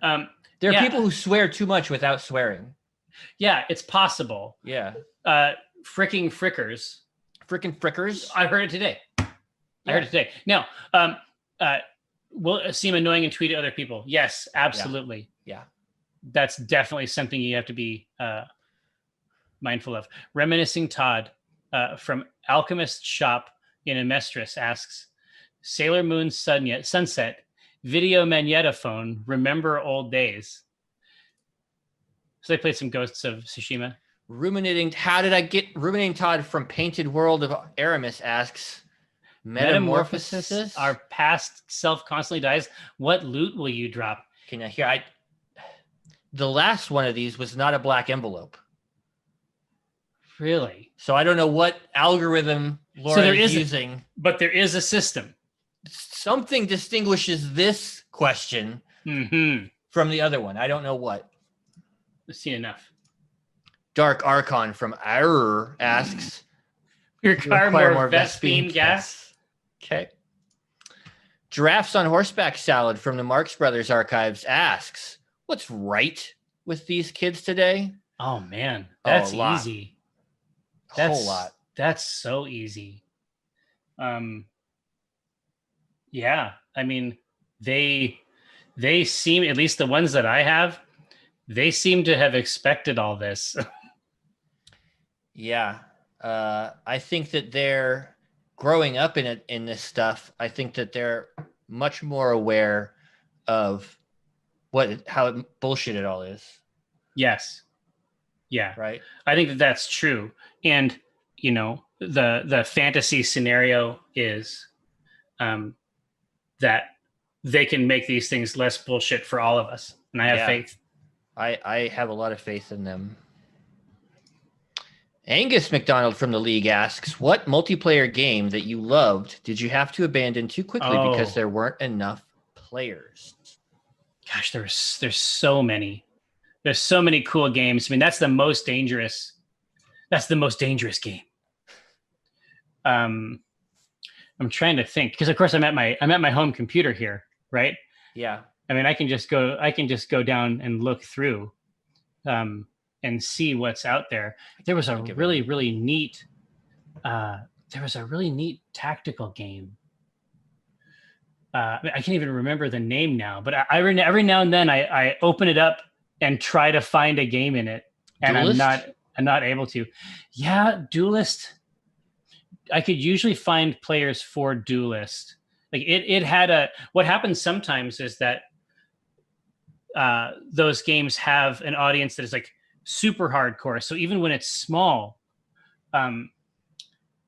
There are people who swear too much without swearing. Yeah, it's possible. Yeah. Fricking frickers. Frickin' frickers. I heard it today. Now, will it seem annoying and tweet at other people? Yes, absolutely. Yeah. That's definitely something you have to be mindful of. Reminiscing Todd from Alchemist Shop in Amestris asks, Sailor Moon Sunset, video magnetophone, remember old days. So they played some Ghosts of Tsushima. Ruminating Todd from Painted World of Aramis asks, Metamorphosis, our past self constantly dies. What loot will you drop? Okay, now here, the last one of these was not a black envelope. Really? So I don't know what algorithm Laura is using. But there is a system. Something distinguishes this question from the other one. I don't know what. I've seen enough. Dark Archon from Arr asks, you require more Vespine gas? Okay. Giraffes on Horseback Salad from the Marx Brothers archives asks, what's right with these kids today? Oh, man. That's easy. A whole lot. That's so easy. Yeah. I mean, they seem, at least the ones that I have, they seem to have expected all this. Yeah. I think that they're growing up in this stuff. I think that they're much more aware of how bullshit it all is. Yes. Yeah. Right. I think that that's true. And, you know, the fantasy scenario is that they can make these things less bullshit for all of us. And I have faith. I have a lot of faith in them. Angus McDonald from the league asks, what multiplayer game that you loved did you have to abandon too quickly because there weren't enough players? Gosh, there's so many. There's so many cool games. I mean, that's the most dangerous game. I'm trying to think, because of course I'm at my home computer here, right? Yeah. I mean, I can just go down and look through and see what's out there. There was a really neat tactical game. I can't even remember the name now, but every now and then I open it up and try to find a game in it, and Duelist? I'm not able to. Yeah, Duelist. I could usually find players for Duelist. Like it had what happens sometimes is that those games have an audience that is like super hardcore. So even when it's small,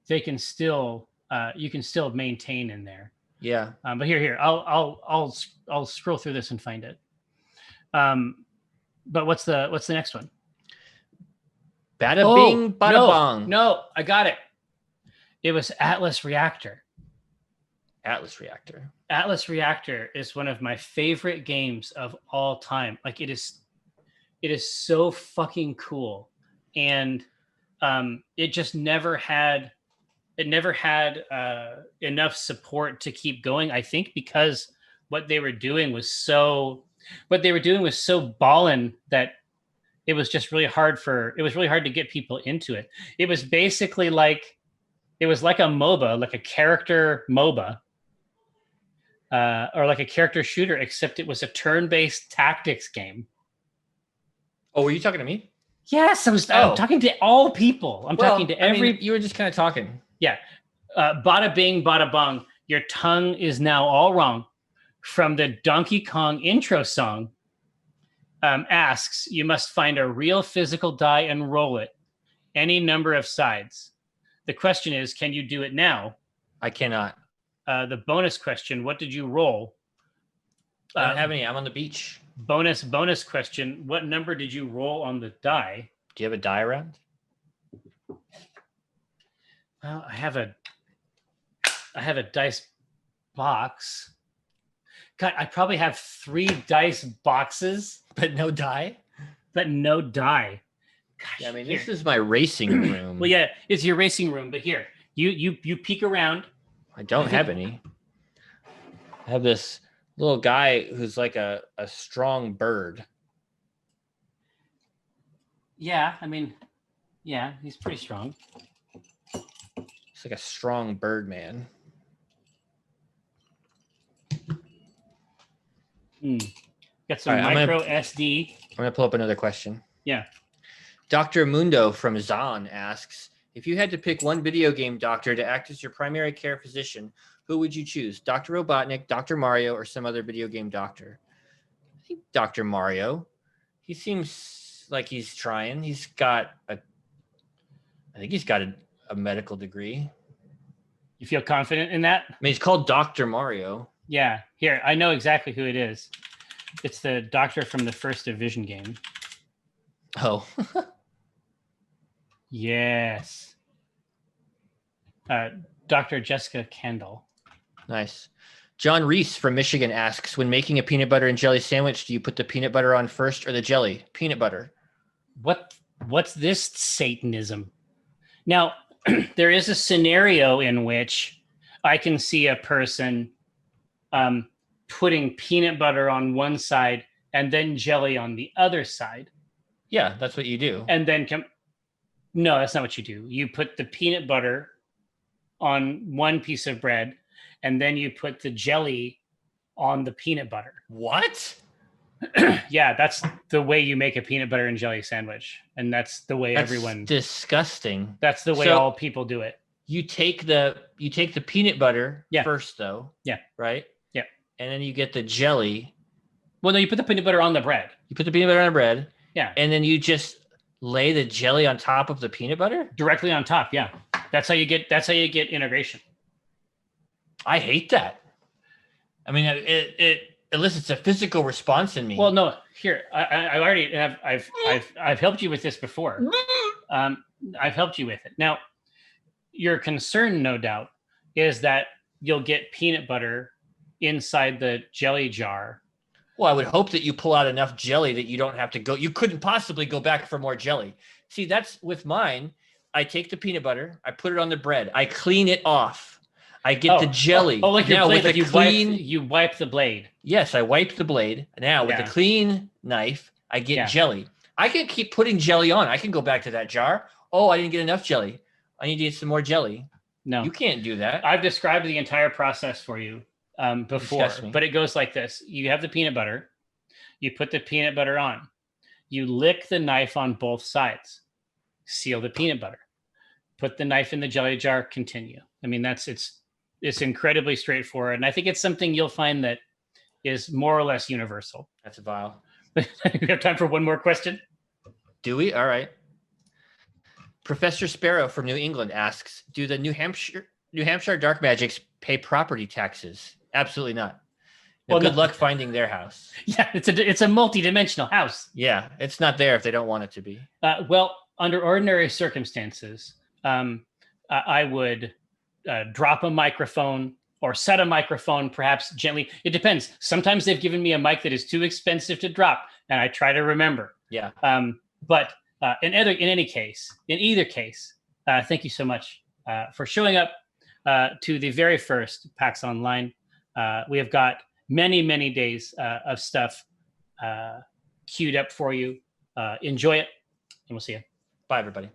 they can still you can still maintain in there. Yeah. But here, I'll scroll through this and find it. But what's the next one? Bada bing, bada bong. No, I got it. It was Atlas Reactor. Atlas Reactor. Atlas Reactor is one of my favorite games of all time. Like it is so fucking cool, and it just never had enough support to keep going. I think because what they were doing was so ballin' that it was just really hard to get people into it. It was basically like a MOBA, like a character MOBA, or like a character shooter, except it was a turn-based tactics game. Oh, were you talking to me? Yes, I'm talking to all people. I'm talking to every. You were just kind of talking. Yeah. Bada bing, bada bong. Your tongue is now all wrong. From the Donkey Kong intro song, asks, you must find a real physical die and roll it. Any number of sides. The question is, can you do it now? I cannot. The bonus question, what did you roll? I don't have any. I'm on the beach. Bonus question, what number did you roll on the die? Do you have a die around? Well, I have a dice box. God, I probably have 3 dice boxes, But no die? but no die. Gosh, Yeah, I mean, here. this is my racing room. Well, yeah, it's your racing room, but here, you peek around. I don't have any. I have this little guy who's like a strong bird. Yeah, I mean, yeah, he's pretty strong. It's like a strong bird man. Got some All right, micro SD. I'm going to pull up another question. Yeah. Dr. Mundo from Zahn asks, if you had to pick one video game doctor to act as your primary care physician, who would you choose? Dr. Robotnik, Dr. Mario, or some other video game doctor? I think Dr. Mario. He seems like he's trying. I think he's got a medical degree. You feel confident in that? I mean, he's called Dr. Mario. Yeah. Here, I know exactly who it is. It's the doctor from the first Division game. Oh. Yes. Dr. Jessica Kendall. Nice. John Reese from Michigan asks, when making a peanut butter and jelly sandwich, do you put the peanut butter on first or the jelly? Peanut butter. What's this Satanism? Now, there is a scenario in which I can see a person putting peanut butter on one side and then jelly on the other side. Yeah, that's what you do. And then no, that's not what you do. You put the peanut butter on one piece of bread, and then you put the jelly on the peanut butter. What? Yeah, that's the way you make a peanut butter and jelly sandwich, and that's the way everyone. Disgusting. That's the way all people do it. You take the peanut butter first, though. Yeah. Right. Yeah. And then you get the jelly. Well, no, you put the peanut butter on the bread. You put the peanut butter on the bread. Yeah. And then you just lay the jelly on top of the peanut butter? Directly on top, yeah. That's how you get integration. I hate that. I mean, it elicits a physical response in me. Well, no, here I already have. I've helped you with this before. I've helped you with it. Now, your concern, no doubt, is that you'll get peanut butter inside the jelly jar. Well, I would hope that you pull out enough jelly that you don't have to go. You couldn't possibly go back for more jelly. See, that's with mine. I take the peanut butter, I put it on the bread, I clean it off. I get the jelly. Oh, like your blade, with like you wipe the blade. Yes, I wiped the blade. Now with a clean knife, I get jelly. I can keep putting jelly on. I can go back to that jar. Oh, I didn't get enough jelly. I need to get some more jelly. No, you can't do that. I've described the entire process for you. before, Disgust me. but it goes like this. You have the peanut butter. You put the peanut butter on. You lick the knife on both sides. Seal the peanut butter. Put the knife in the jelly jar. Continue. I mean, it's incredibly straightforward, and I think it's something you'll find that is more or less universal. That's vile. We have time for one more question. Do we? All right. Professor Sparrow from New England asks, do the New Hampshire dark magics pay property taxes? Absolutely not. Now, Well, good no. luck finding their house. Yeah, it's a multi-dimensional house. Yeah, it's not there if they don't want it to be. Well, under ordinary circumstances, I would drop a microphone or set a microphone, perhaps gently. It depends. Sometimes they've given me a mic that is too expensive to drop, and I try to remember. Yeah. But in either case, thank you so much for showing up to the very first PAX Online. We have got many days of stuff queued up for you. Enjoy it, and we'll see you. Bye, everybody.